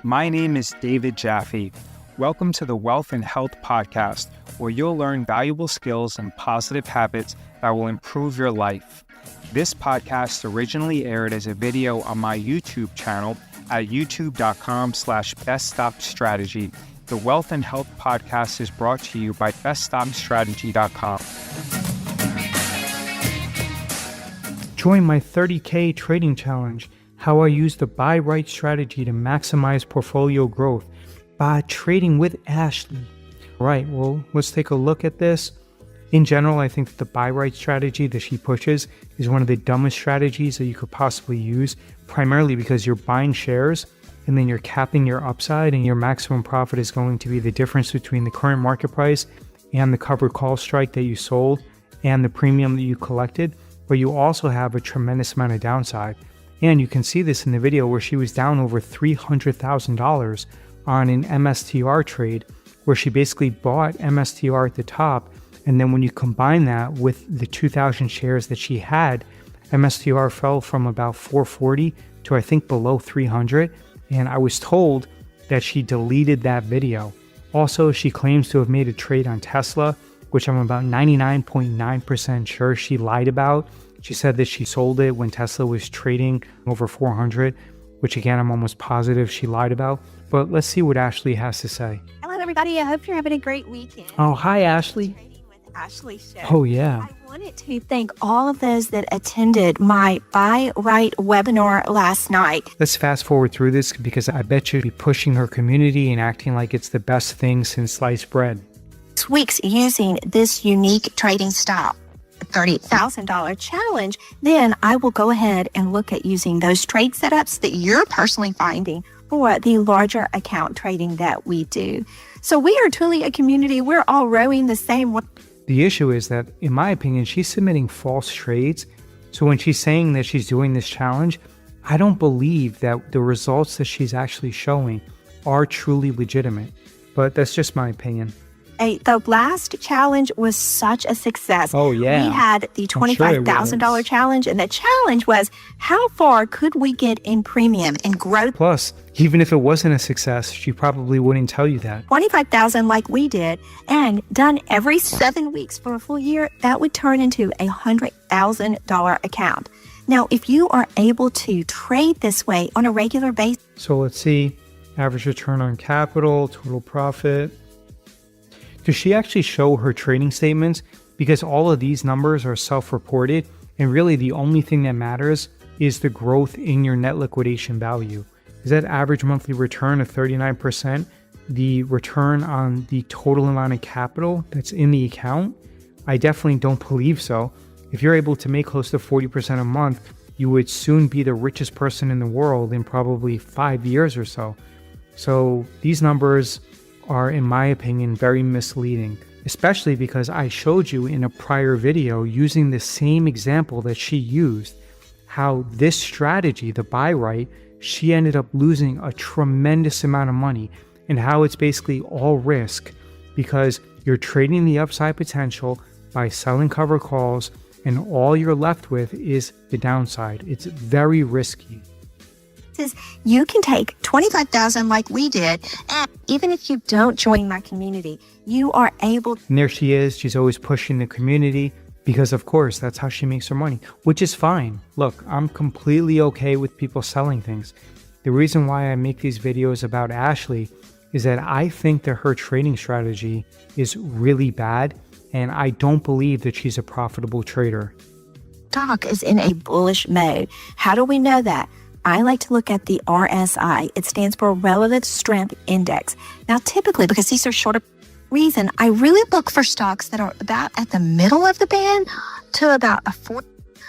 My name is David Jaffe. Welcome to the Wealth and Health Podcast, where you'll learn valuable skills and positive habits that will improve your life. This podcast originally aired as a video on my YouTube channel at youtube.com/beststockstrategy. The Wealth and Health Podcast is brought to you by beststockstrategy.com. Join my 30K trading challenge, how I use the buy right strategy to maximize portfolio growth by trading with Ashley. All right, well, let's take a look at this. In general, I think that the buy right strategy that she pushes is one of the dumbest strategies that you could possibly use, primarily because you're buying shares and then you're capping your upside, and your maximum profit is going to be the difference between the current market price and the covered call strike that you sold and the premium that you collected. But you also have a tremendous amount of downside. And you can see this in the video where she was down over $300,000 on an MSTR trade, where she basically bought MSTR at the top. And then when you combine that with the 2,000 shares that she had, MSTR fell from about 440 to I think below 300. And I was told that she deleted that video. Also, she claims to have made a trade on Tesla, which I'm about 99.9% sure she lied about. She said that she sold it when Tesla was trading over 400, which again, I'm almost positive she lied about. But let's see what Ashley has to say. Hello, everybody. I hope you're having a great weekend. Oh, hi, Ashley. Trading with Ashley show. Oh, yeah. I wanted to thank all of those that attended my Buy Right webinar last night. Let's fast forward through this because I bet you'll be pushing her community and acting like it's the best thing since sliced bread. 6 weeks using this unique trading style, $30,000 challenge, then I will go ahead and look at using those trade setups that you're personally finding for the larger account trading that we do. So we are truly a community. We're all rowing the same way. The issue is that, in my opinion, she's submitting false trades. So when she's saying that she's doing this challenge, I don't believe that the results that she's actually showing are truly legitimate. But that's just my opinion. The last challenge was such a success. Oh, yeah. We had the $25,000 challenge, and the challenge was how far could we get in premium and growth? Plus, even if it wasn't a success, she probably wouldn't tell you that. $25,000 like we did, and done every 7 weeks for a full year, that would turn into a $100,000 account. Now, if you are able to trade this way on a regular basis. So let's see, average return on capital, total profit. Does she actually show her trading statements? Because all of these numbers are self-reported, and really the only thing that matters is the growth in your net liquidation value. Is that average monthly return of 39% the return on the total amount of capital that's in the account? I definitely don't believe so. If you're able to make close to 40% a month, you would soon be the richest person in the world in probably 5 years or so. So these numbers are, in my opinion, very misleading, especially because I showed you in a prior video using the same example that she used, how this strategy, the buy right, she ended up losing a tremendous amount of money, and how it's basically all risk because you're trading the upside potential by selling cover calls, and all you're left with is the downside. It's very risky. You can take $25,000 like we did, and even if you don't join my community, you are able. And there she is. She's always pushing the community because, of course, that's how she makes her money, which is fine. Look, I'm completely okay with people selling things. The reason why I make these videos about Ashley is that I think that her trading strategy is really bad, and I don't believe that she's a profitable trader. Stock is in a bullish mode. How do we know that? I like to look at the RSI. It stands for Relative Strength Index. Now, typically, because these are shorter reason, I really look for stocks that are about at the middle of the band to about a 40,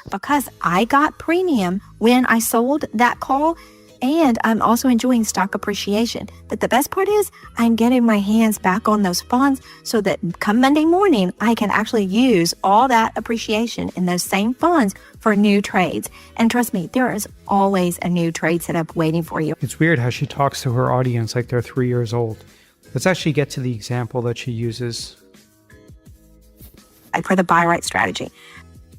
because I got premium when I sold that call, and I'm also enjoying stock appreciation. But the best part is I'm getting my hands back on those funds so that come Monday morning, I can actually use all that appreciation in those same funds for new trades. And trust me, there is always a new trade setup waiting for you. It's weird how she talks to her audience like they're 3 years old. Let's actually get to the example that she uses. For the buy right strategy.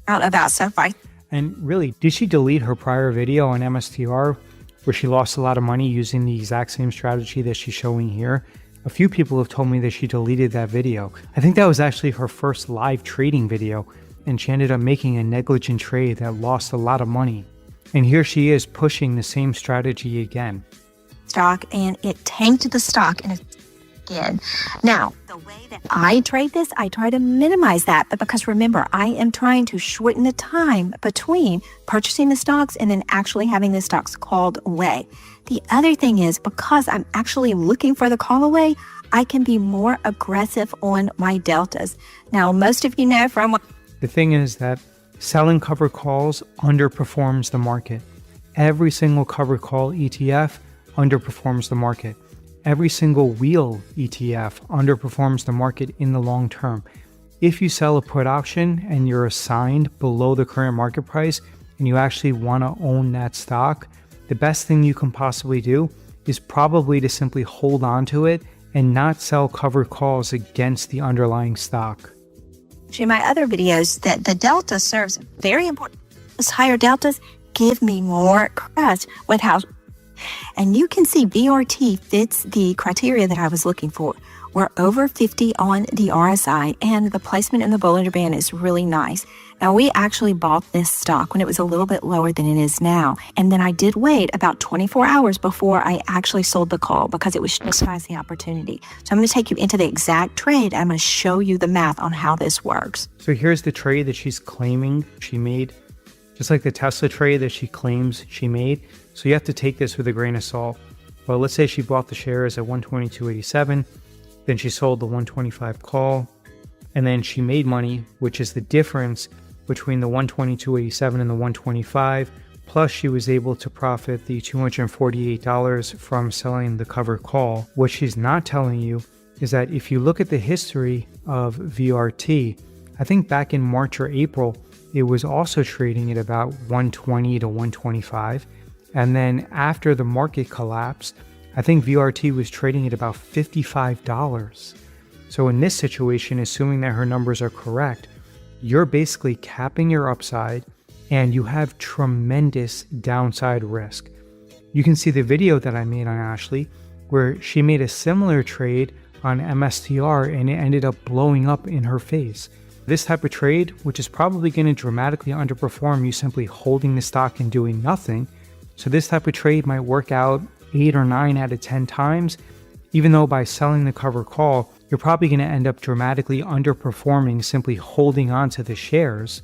Out about SoFi. And really, did she delete her prior video on MSTR where she lost a lot of money using the exact same strategy that she's showing here. A few people have told me that she deleted that video. I think that was actually her first live trading video, and she ended up making a negligent trade that lost a lot of money. And here she is pushing the same strategy again. Stock, and it tanked the stock and again. Now, the way that I trade this, I try to minimize that, but because remember, I am trying to shorten the time between purchasing the stocks and then actually having the stocks called away. The other thing is, because I'm actually looking for the call away, I can be more aggressive on my deltas. Now, most of you know from the thing is that selling covered calls underperforms the market. Every single covered call ETF underperforms the market. Every single wheel ETF underperforms the market in the long term. If you sell a put option and you're assigned below the current market price and you actually want to own that stock, the best thing you can possibly do is probably to simply hold on to it and not sell covered calls against the underlying stock. in my other videos that the delta serves very important. Those higher deltas give me more credit with how, and you can see VRT fits the criteria that I was looking for. We're over 50 on the RSI, and the placement in the Bollinger Band is really nice. Now, we actually bought this stock when it was a little bit lower than it is now. And then I did wait about 24 hours before I actually sold the call because it was just past the opportunity. So I'm going to take you into the exact trade. I'm going to show you the math on how this works. So here's the trade that she's claiming she made, just like the Tesla trade that she claims she made. So you have to take this with a grain of salt. Well, let's say she bought the shares at 122.87. Then she sold the 125 call, and then she made money, which is the difference between the 122.87 and the 125. Plus, she was able to profit the $248 from selling the covered call. What she's not telling you is that if you look at the history of VRT, I think back in March or April, it was also trading at about 120 to 125. And then after the market collapsed, I think VRT was trading at about $55. So in this situation, assuming that her numbers are correct, you're basically capping your upside and you have tremendous downside risk. You can see the video that I made on Ashley where she made a similar trade on MSTR and it ended up blowing up in her face. This type of trade, which is probably going to dramatically underperform you simply holding the stock and doing nothing. So this type of trade might work out 8 or 9 out of 10 times, even though by selling the covered call, you're probably going to end up dramatically underperforming simply holding on to the shares.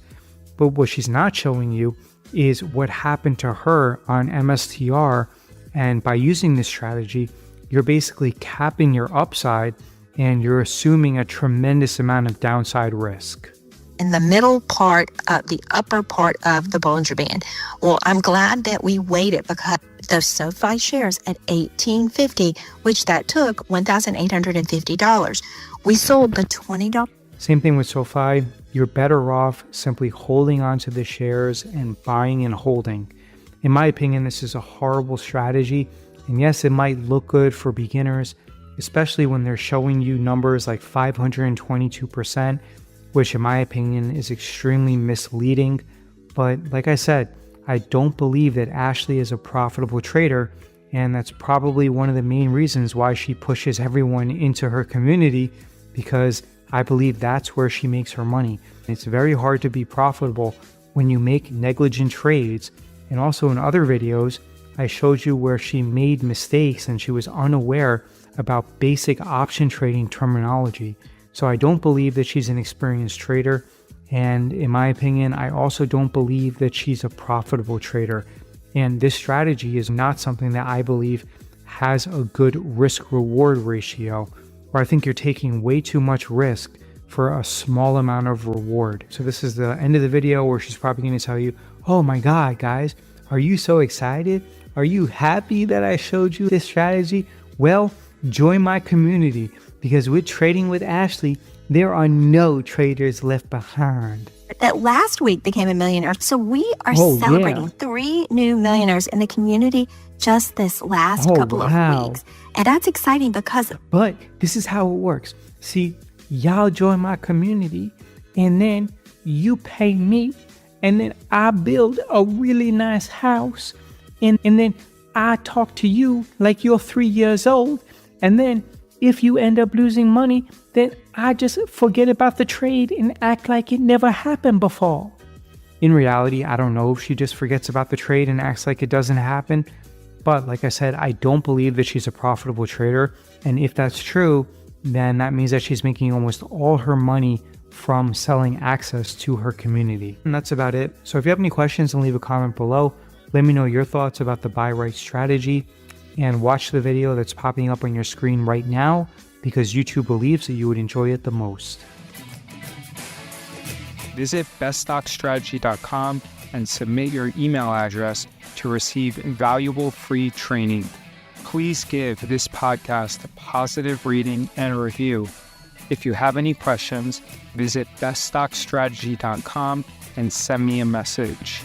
But what she's not showing you is what happened to her on MSTR. And by using this strategy, you're basically capping your upside and you're assuming a tremendous amount of downside risk. In the middle part of the upper part of the Bollinger Band. Well, I'm glad that we waited because those SoFi shares at $18.50, which that took $1,850. We sold the $20. Same thing with SoFi. You're better off simply holding on to the shares and buying and holding. In my opinion, this is a horrible strategy. And yes, it might look good for beginners, especially when they're showing you numbers like 522%, which in my opinion is extremely misleading. But like I said, I don't believe that Ashley is a profitable trader, and that's probably one of the main reasons why she pushes everyone into her community, because I believe that's where she makes her money. It's very hard to be profitable when you make negligent trades. And also in other videos, I showed you where she made mistakes and she was unaware about basic option trading terminology. So I don't believe that she's an experienced trader. And in my opinion, I also don't believe that she's a profitable trader. And this strategy is not something that I believe has a good risk-reward ratio, where I think you're taking way too much risk for a small amount of reward. So this is the end of the video where she's probably going to tell you, oh my God, guys, are you so excited? Are you happy that I showed you this strategy? Well, join my community, because with Trading with Ashley, there are no traders left behind. That last week became a millionaire. So we are celebrating 3 new millionaires in the community just this last couple of weeks. And that's exciting because... But this is how it works. See, y'all join my community and then you pay me and then I build a really nice house and then I talk to you like you're 3 years old, and then if you end up losing money, then I just forget about the trade and act like it never happened before. In reality, I don't know if she just forgets about the trade and acts like it doesn't happen. But like I said, I don't believe that she's a profitable trader. And if that's true, then that means that she's making almost all her money from selling access to her community. And that's about it. So if you have any questions, then leave a comment below. Let me know your thoughts about the buy right strategy, and watch the video that's popping up on your screen right now because YouTube believes that you would enjoy it the most. Visit beststockstrategy.com and submit your email address to receive valuable free training. Please give this podcast a positive rating and review. If you have any questions, visit beststockstrategy.com and send me a message.